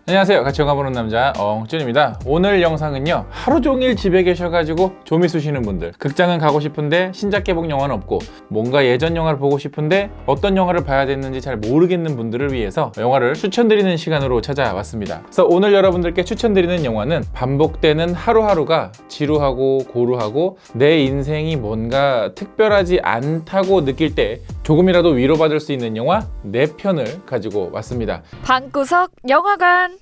안녕하세요. 같이 영화 보는 남자 엉준입니다. 오늘 영상은요, 하루 종일 집에 계셔가지고 좀이 쑤시는 분들, 극장은 가고 싶은데 신작 개봉 영화는 없고 뭔가 예전 영화를 보고 싶은데 어떤 영화를 봐야 되는지 잘 모르겠는 분들을 위해서 영화를 추천드리는 시간으로 찾아왔습니다. 그래서 오늘 여러분들께 추천드리는 영화는 반복되는 하루하루가 지루하고 고루하고 내 인생이 뭔가 특별하지 않다고 느낄 때 조금이라도 위로받을 수 있는 영화 4편을 가지고 왔습니다. 방구석 영화관.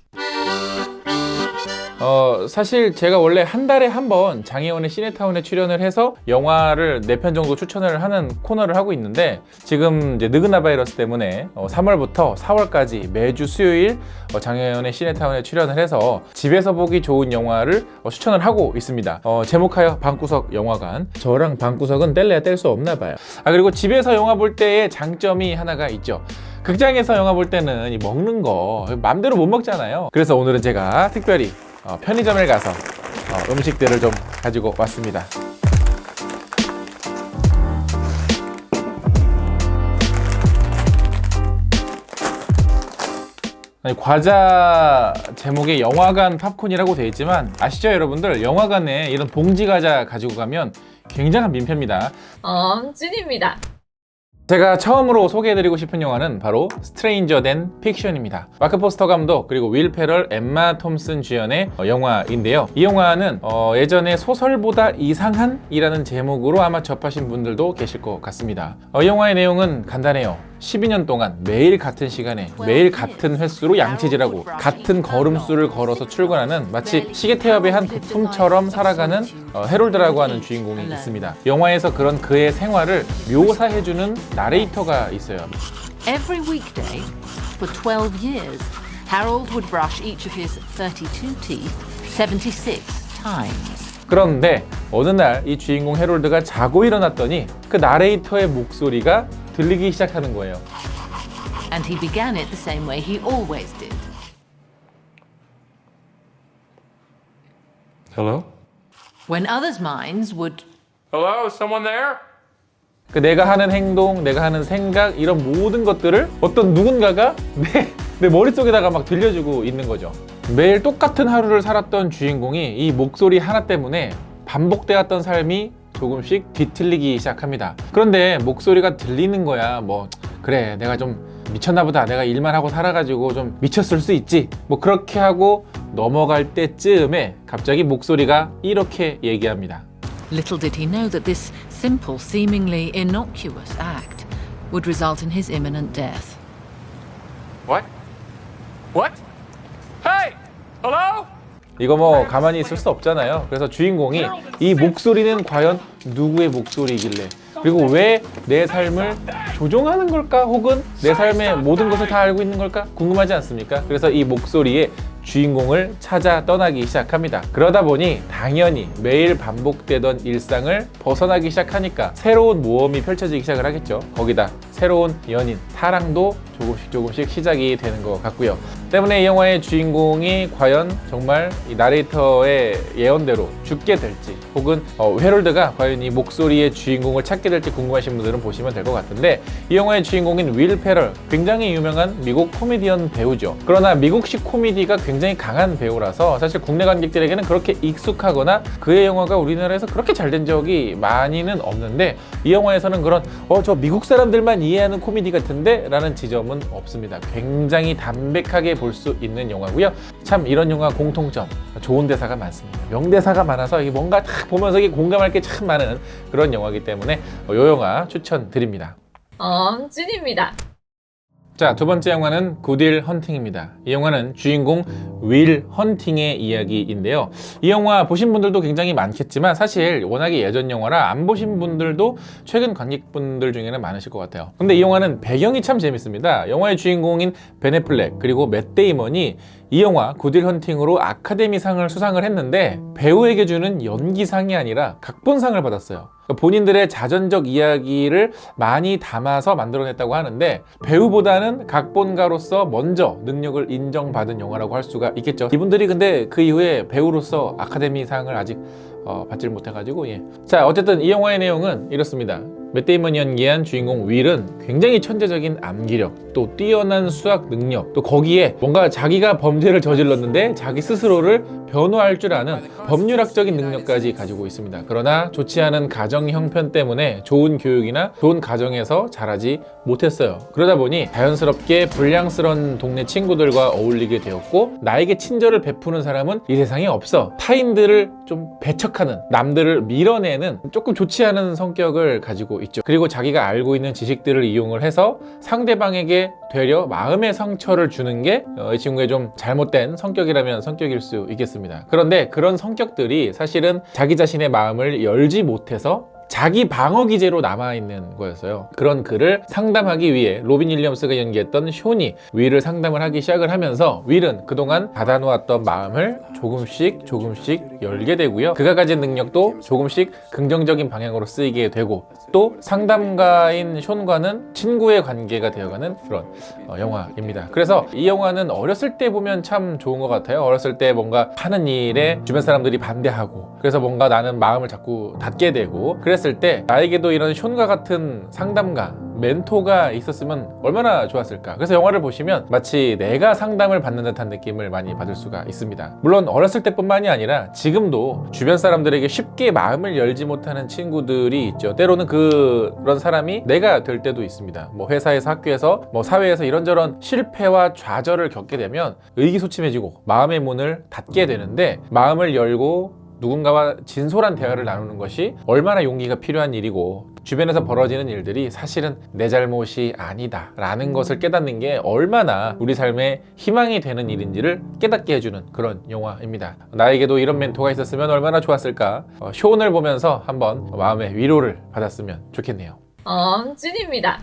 사실 제가 원래 한 달에 한 번 장혜원의 시네타운에 출연을 해서 영화를 4편 정도 추천을 하는 코너를 하고 있는데, 지금 이제 느그나 바이러스 때문에 3월부터 4월까지 매주 수요일 장혜원의 시네타운에 출연을 해서 집에서 보기 좋은 영화를 추천을 하고 있습니다. 제목하여 방구석 영화관. 저랑 방구석은 뗄래야 뗄 수 없나 봐요. 그리고 집에서 영화 볼 때의 장점이 하나가 있죠. 극장에서 영화 볼 때는 이 먹는 거 맘대로 못 먹잖아요. 그래서 오늘은 제가 특별히 편의점에 가서 음식들을 좀 가지고 왔습니다. 아니, 과자 제목에 영화관 팝콘이라고 되어 있지만 아시죠 여러분들? 영화관에 이런 봉지 과자 가지고 가면 굉장한 민폐입니다. 찐입니다. 제가 처음으로 소개해드리고 싶은 영화는 바로 스트레인저 댄 픽션입니다. 마크 포스터 감독 그리고 윌 페럴, 엠마 톰슨 주연의 영화인데요. 이 영화는 예전에 소설보다 이상한 이라는 제목으로 아마 접하신 분들도 계실 것 같습니다. 이 영화의 내용은 간단해요. 12년 동안 매일 같은 시간에 매일 같은 횟수로 양치질하고 같은 걸음수를 걸어서 출근하는 마치 시계태엽의 한 부품처럼 살아가는 해롤드라고 하는 주인공이 있습니다. 영화에서 그런 그의 생활을 묘사해주는 나레이터가 있어요. Every weekday for 12 years, Harold would brush each of his 32 teeth 76 times. 그런데 어느 날 이 주인공 해롤드가 자고 일어났더니 그 나레이터의 목소리가 들리기 시작하는 거예요. And he began it the same way he always did. Hello? When others' minds would Hello? Is someone there? 내가 하는 행동, 내가 하는 생각, 이런 모든 것들을 어떤 누군가가 내 머릿속에다가 막 들려주고 있는 거죠. 매일 똑같은 하루를 살았던 주인공이 이 목소리 하나 때문에 반복되었던 삶이 조금씩 뒤틀리기 시작합니다. 그런데 목소리가 들리는 거야. 그래, 내가 좀 미쳤나 보다. 내가 일만 하고 살아가지고 좀 미쳤을 수 있지. 그렇게 하고 넘어갈 때쯤에 갑자기 목소리가 이렇게 얘기합니다. Little did he know that this simple, seemingly innocuous act would result in his imminent death. What? What? Hey! Hello? 이거 가만히 있을 수 없잖아요. 그래서 주인공이 이 목소리는 과연 누구의 목소리이길래, 그리고 왜 내 삶을 조종하는 걸까? 혹은 내 삶의 모든 것을 다 알고 있는 걸까? 궁금하지 않습니까? 그래서 이 목소리에 주인공을 찾아 떠나기 시작합니다. 그러다 보니 당연히 매일 반복되던 일상을 벗어나기 시작하니까 새로운 모험이 펼쳐지기 시작을 하겠죠. 거기다 새로운 연인, 사랑도 조금씩 시작이 되는 것 같고요. 때문에 이 영화의 주인공이 과연 정말 이 나레이터의 예언대로 죽게 될지, 혹은 해롤드가 과연 이 목소리의 주인공을 찾게 될지 궁금하신 분들은 보시면 될 것 같은데, 이 영화의 주인공인 윌 페럴, 굉장히 유명한 미국 코미디언 배우죠. 그러나 미국식 코미디가 굉장히 강한 배우라서 사실 국내 관객들에게는 그렇게 익숙하거나 그의 영화가 우리나라에서 그렇게 잘 된 적이 많이는 없는데, 이 영화에서는 그런 저 미국 사람들만 이해하는 코미디 같은데 라는 지점은 없습니다. 굉장히 담백하게 볼 수 있는 영화고요. 참 이런 영화 공통점, 좋은 대사가 많습니다. 명대사가 많아서 이게 뭔가 딱 보면서 이게 공감할 게 참 많은 그런 영화이기 때문에 이 영화 추천드립니다. 찐입니다. 자, 두 번째 영화는 굿윌 헌팅입니다. 이 영화는 주인공 윌 헌팅의 이야기인데요. 이 영화 보신 분들도 굉장히 많겠지만 사실 워낙에 예전 영화라 안 보신 분들도 최근 관객분들 중에는 많으실 것 같아요. 근데 이 영화는 배경이 참 재밌습니다. 영화의 주인공인 벤 애플렉 그리고 맷 데이먼이 이 영화 굿윌 헌팅으로 아카데미상을 수상을 했는데 배우에게 주는 연기상이 아니라 각본상을 받았어요. 본인들의 자전적 이야기를 많이 담아서 만들어냈다고 하는데, 배우보다는 각본가로서 먼저 능력을 인정받은 영화라고 할 수가 있겠죠. 이분들이 근데 그 이후에 배우로서 아카데미상을 아직 받질 못해가지고 자, 어쨌든 이 영화의 내용은 이렇습니다. 맷 데이먼이 연기한 주인공 윌은 굉장히 천재적인 암기력, 또 뛰어난 수학 능력, 또 거기에 뭔가 자기가 범죄를 저질렀는데 자기 스스로를 변호할 줄 아는 법률학적인 능력까지 가지고 있습니다. 그러나 좋지 않은 가정 형편 때문에 좋은 교육이나 좋은 가정에서 자라지 못했어요. 그러다 보니 자연스럽게 불량스러운 동네 친구들과 어울리게 되었고, 나에게 친절을 베푸는 사람은 이 세상에 없어. 타인들을 좀 배척하는, 남들을 밀어내는 조금 좋지 않은 성격을 가지고 있죠. 그리고 자기가 알고 있는 지식들을 이용을 해서 상대방에게 되려 마음의 상처를 주는 게 이 친구의 좀 잘못된 성격이라면 성격일 수 있겠습니다. 그런데 그런 성격들이 사실은 자기 자신의 마음을 열지 못해서 자기 방어 기제로 남아있는 거였어요. 그런 그를 상담하기 위해 로빈 윌리엄스가 연기했던 숀이 윌을 상담을 하기 시작을 하면서, 윌은 그동안 닫아놓았던 마음을 조금씩 열게 되고요. 그가 가진 능력도 조금씩 긍정적인 방향으로 쓰이게 되고, 또 상담가인 숀과는 친구의 관계가 되어가는 그런 영화입니다. 그래서 이 영화는 어렸을 때 보면 참 좋은 것 같아요. 어렸을 때 뭔가 하는 일에 주변 사람들이 반대하고, 그래서 뭔가 나는 마음을 자꾸 닫게 되고, 그랬을 때 나에게도 이런 숀과 같은 상담가, 멘토가 있었으면 얼마나 좋았을까. 그래서 영화를 보시면 마치 내가 상담을 받는 듯한 느낌을 많이 받을 수가 있습니다. 물론 어렸을 때뿐만이 아니라 지금도 주변 사람들에게 쉽게 마음을 열지 못하는 친구들이 있죠. 때로는 그런 사람이 내가 될 때도 있습니다. 뭐 회사에서, 학교에서, 뭐 사회에서 이런저런 실패와 좌절을 겪게 되면 의기소침해지고 마음의 문을 닫게 되는데, 마음을 열고 누군가와 진솔한 대화를 나누는 것이 얼마나 용기가 필요한 일이고, 주변에서 벌어지는 일들이 사실은 내 잘못이 아니다 라는 것을 깨닫는 게 얼마나 우리 삶에 희망이 되는 일인지를 깨닫게 해주는 그런 영화입니다. 나에게도 이런 멘토가 있었으면 얼마나 좋았을까. 숀을 보면서 한번 마음의 위로를 받았으면 좋겠네요. 찐입니다.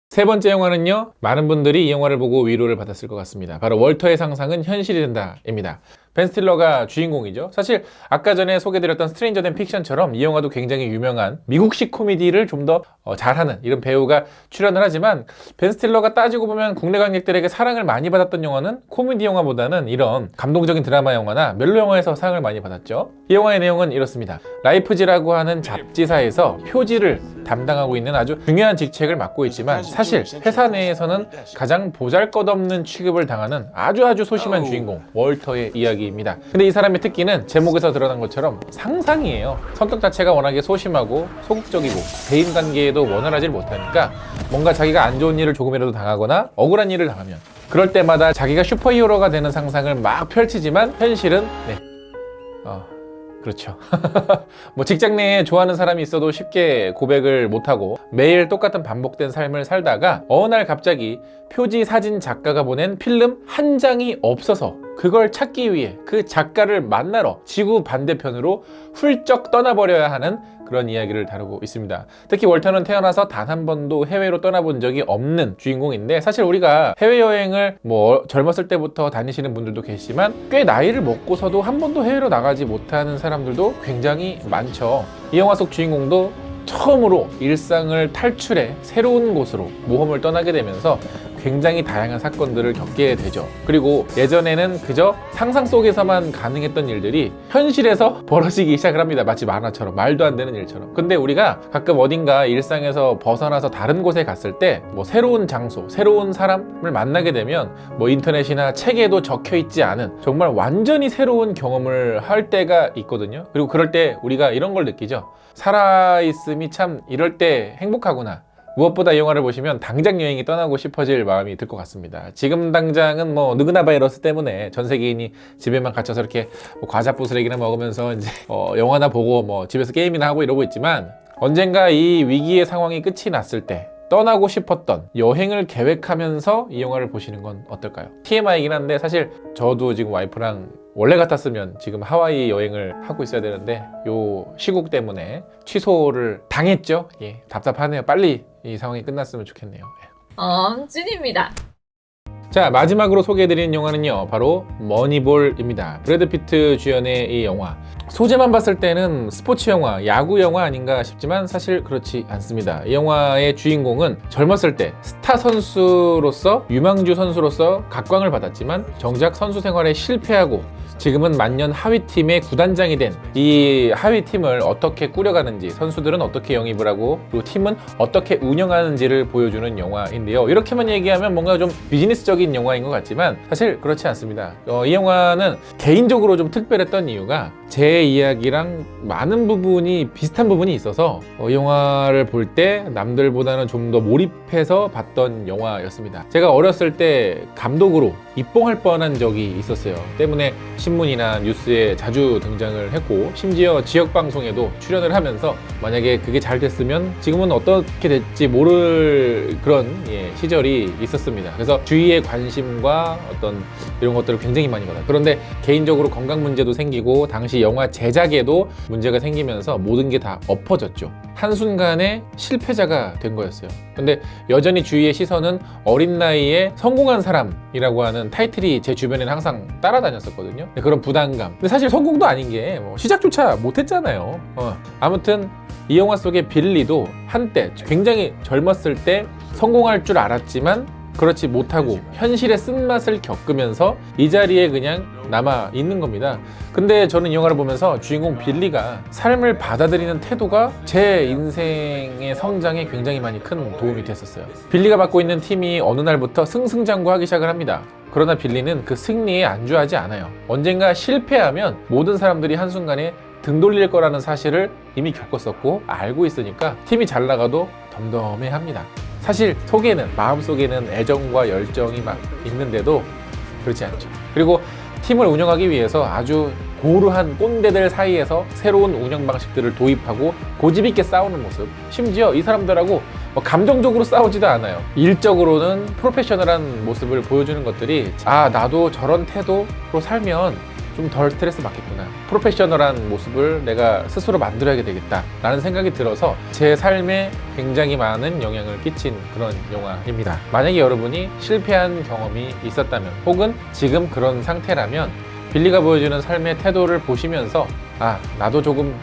세 번째 영화는요, 많은 분들이 이 영화를 보고 위로를 받았을 것 같습니다. 바로 월터의 상상은 현실이 된다 입니다. 벤 스틸러가 주인공이죠. 사실 아까 전에 소개드렸던 스트레인저 댄 픽션처럼 이 영화도 굉장히 유명한 미국식 코미디를 좀 더 잘하는 이런 배우가 출연을 하지만, 벤 스틸러가 따지고 보면 국내 관객들에게 사랑을 많이 받았던 영화는 코미디 영화보다는 이런 감동적인 드라마 영화나 멜로 영화에서 사랑을 많이 받았죠. 이 영화의 내용은 이렇습니다. 라이프지라고 하는 잡지사에서 표지를 담당하고 있는 아주 중요한 직책을 맡고 있지만, 사실 회사 내에서는 가장 보잘것없는 취급을 당하는 아주 소심한 주인공 월터의 이야기입니다. 근데 이 사람의 특기는 제목에서 드러난 것처럼 상상이에요. 성격 자체가 워낙에 소심하고 소극적이고 대인관계에도 원활하지 못하니까, 뭔가 자기가 안 좋은 일을 조금이라도 당하거나 억울한 일을 당하면 그럴 때마다 자기가 슈퍼히어로가 되는 상상을 막 펼치지만, 현실은 그렇죠. 뭐 직장 내에 좋아하는 사람이 있어도 쉽게 고백을 못하고 매일 똑같은 반복된 삶을 살다가 어느 날 갑자기 표지 사진 작가가 보낸 필름 한 장이 없어서 그걸 찾기 위해 그 작가를 만나러 지구 반대편으로 훌쩍 떠나버려야 하는 그런 이야기를 다루고 있습니다. 특히 월터는 태어나서 단 한 번도 해외로 떠나본 적이 없는 주인공인데, 사실 우리가 해외여행을 뭐 젊었을 때부터 다니시는 분들도 계시지만 꽤 나이를 먹고서도 한 번도 해외로 나가지 못하는 사람들도 굉장히 많죠. 이 영화 속 주인공도 처음으로 일상을 탈출해 새로운 곳으로 모험을 떠나게 되면서 굉장히 다양한 사건들을 겪게 되죠. 그리고 예전에는 그저 상상 속에서만 가능했던 일들이 현실에서 벌어지기 시작을 합니다. 마치 만화처럼, 말도 안 되는 일처럼. 근데 우리가 가끔 어딘가 일상에서 벗어나서 다른 곳에 갔을 때 뭐 새로운 장소, 새로운 사람을 만나게 되면 뭐 인터넷이나 책에도 적혀 있지 않은 정말 완전히 새로운 경험을 할 때가 있거든요. 그리고 그럴 때 우리가 이런 걸 느끼죠. 살아있음이 참 이럴 때 행복하구나. 무엇보다 이 영화를 보시면 당장 여행이 떠나고 싶어질 마음이 들 것 같습니다. 지금 당장은 뭐 느그나 바이러스 때문에 전 세계인이 집에만 갇혀서 이렇게 뭐 과자 부스러기나 먹으면서 이제 영화나 보고 뭐 집에서 게임이나 하고 이러고 있지만, 언젠가 이 위기의 상황이 끝이 났을 때 떠나고 싶었던 여행을 계획하면서 이 영화를 보시는 건 어떨까요? TMI이긴 한데, 사실 저도 지금 와이프랑 원래 같았으면 지금 하와이 여행을 하고 있어야 되는데 요 시국 때문에 취소를 당했죠. 예, 답답하네요. 빨리 이 상황이 끝났으면 좋겠네요. 찐입니다. 자, 마지막으로 소개해드리는 영화는요, 바로 머니볼입니다. 브래드 피트 주연의 이 영화, 소재만 봤을 때는 스포츠 영화, 야구 영화 아닌가 싶지만 사실 그렇지 않습니다. 이 영화의 주인공은 젊었을 때 스타 선수로서, 유망주 선수로서 각광을 받았지만 정작 선수 생활에 실패하고 지금은 만년 하위팀의 구단장이 된 이 하위팀을 어떻게 꾸려가는지, 선수들은 어떻게 영입을 하고 그리고 팀은 어떻게 운영하는지를 보여주는 영화인데요. 이렇게만 얘기하면 뭔가 좀 비즈니스적인 영화인 것 같지만 사실 그렇지 않습니다. 이 영화는 개인적으로 좀 특별했던 이유가 제 이야기랑 많은 부분이 비슷한 부분이 있어서 이 영화를 볼 때 남들보다는 좀 더 몰입해서 봤던 영화였습니다. 제가 어렸을 때 감독으로 입봉할 뻔한 적이 있었어요. 때문에 신문이나 뉴스에 자주 등장을 했고 심지어 지역방송에도 출연을 하면서 만약에 그게 잘 됐으면 지금은 어떻게 될지 모를 그런 시절이 있었습니다. 그래서 주위의 관심과 어떤 이런 것들을 굉장히 많이 받아요. 그런데 개인적으로 건강 문제도 생기고 당시 영화 제작에도 문제가 생기면서 모든 게 다 엎어졌죠. 한순간에 실패자가 된 거였어요. 근데 여전히 주위의 시선은 어린 나이에 성공한 사람이라고 하는 타이틀이 제 주변에는 항상 따라다녔었거든요. 그런 부담감. 근데 사실 성공도 아닌 게 시작조차 못했잖아요. 아무튼 이 영화 속의 빌리도 한때 굉장히 젊었을 때 성공할 줄 알았지만 그렇지 못하고 현실의 쓴맛을 겪으면서 이 자리에 그냥 남아 있는 겁니다. 근데 저는 이 영화를 보면서 주인공 빌리가 삶을 받아들이는 태도가 제 인생의 성장에 굉장히 많이 큰 도움이 됐었어요. 빌리가 맡고 있는 팀이 어느 날부터 승승장구하기 시작을 합니다. 그러나 빌리는 그 승리에 안주하지 않아요. 언젠가 실패하면 모든 사람들이 한순간에 등 돌릴 거라는 사실을 이미 겪었었고 알고 있으니까 팀이 잘 나가도 덤덤해합니다. 사실 속에는, 마음속에는 애정과 열정이 막 있는데도 그렇지 않죠. 그리고 팀을 운영하기 위해서 아주 고루한 꼰대들 사이에서 새로운 운영 방식들을 도입하고 고집 있게 싸우는 모습. 심지어 이 사람들하고 감정적으로 싸우지도 않아요. 일적으로는 프로페셔널한 모습을 보여주는 것들이 나도 저런 태도로 살면 좀 덜 스트레스 받겠구나. 프로페셔널한 모습을 내가 스스로 만들어야 되겠다 라는 생각이 들어서 제 삶에 굉장히 많은 영향을 끼친 그런 영화입니다. 만약에 여러분이 실패한 경험이 있었다면 혹은 지금 그런 상태라면 빌리가 보여주는 삶의 태도를 보시면서 나도 조금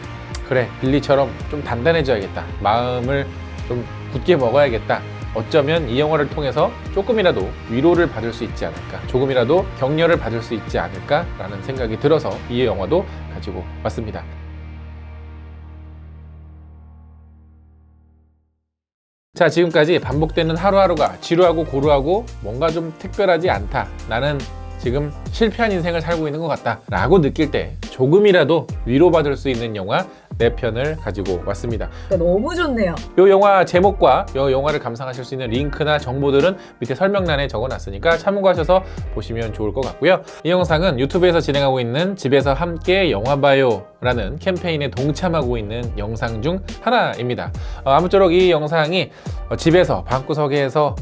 그래 빌리처럼 좀 단단해져야겠다. 마음을 좀 굳게 먹어야겠다. 어쩌면 이 영화를 통해서 조금이라도 위로를 받을 수 있지 않을까, 조금이라도 격려를 받을 수 있지 않을까 라는 생각이 들어서 이 영화도 가지고 왔습니다. 자, 지금까지 반복되는 하루하루가 지루하고 고루하고 뭔가 좀 특별하지 않다, 나는 지금 실패한 인생을 살고 있는 것 같다 라고 느낄 때 조금이라도 위로받을 수 있는 영화 4편을 가지고 왔습니다. 너무 좋네요. 이 영화 제목과 이 영화를 감상하실 수 있는 링크나 정보들은 밑에 설명란에 적어놨으니까 참고하셔서 보시면 좋을 것 같고요. 이 영상은 유튜브에서 진행하고 있는 집에서 함께 영화 봐요 라는 캠페인에 동참하고 있는 영상 중 하나입니다. 아무쪼록 이 영상이 집에서 방구석에서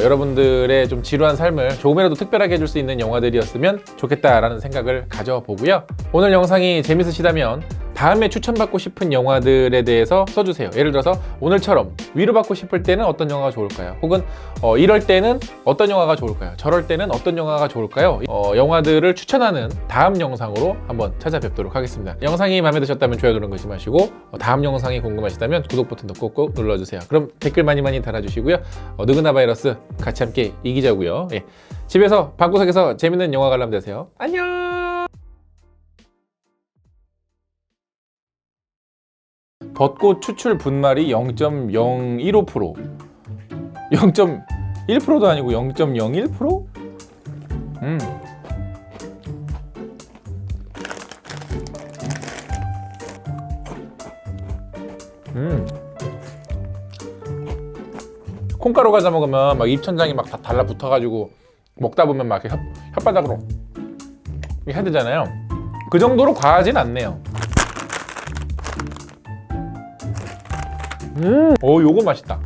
여러분들의 좀 지루한 삶을 조금이라도 특별하게 해줄 수 있는 영화들이었으면 좋겠다라는 생각을 가져보고요. 오늘 영상이 재밌으시다면 다음에 추천받고 싶은 영화들에 대해서 써주세요. 예를 들어서 오늘처럼 위로받고 싶을 때는 어떤 영화가 좋을까요? 혹은 이럴 때는 어떤 영화가 좋을까요? 저럴 때는 어떤 영화가 좋을까요? 영화들을 추천하는 다음 영상으로 한번 찾아뵙도록 하겠습니다. 영상이 마음에 드셨다면 좋아요 누르는 거 잊지 마시고 다음 영상이 궁금하시다면 구독 버튼도 꼭꼭 눌러주세요. 그럼 댓글 많이 달아주시고요. 느그나 바이러스 같이 함께 이기자고요. 집에서 방구석에서 재밌는 영화 관람 되세요. 안녕. 벚꽃 추출 분말이 0.015%, 0.1%도 아니고 0.01%? 콩가루 과자 먹으면 막 입천장이 막 다 달라붙어가지고 먹다 보면 막 이렇게 혓바닥으로 이렇게 해야 되잖아요. 그 정도로 과하진 않네요. 요거 맛있다.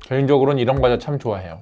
개인적으로는 이런 과자 참 좋아해요.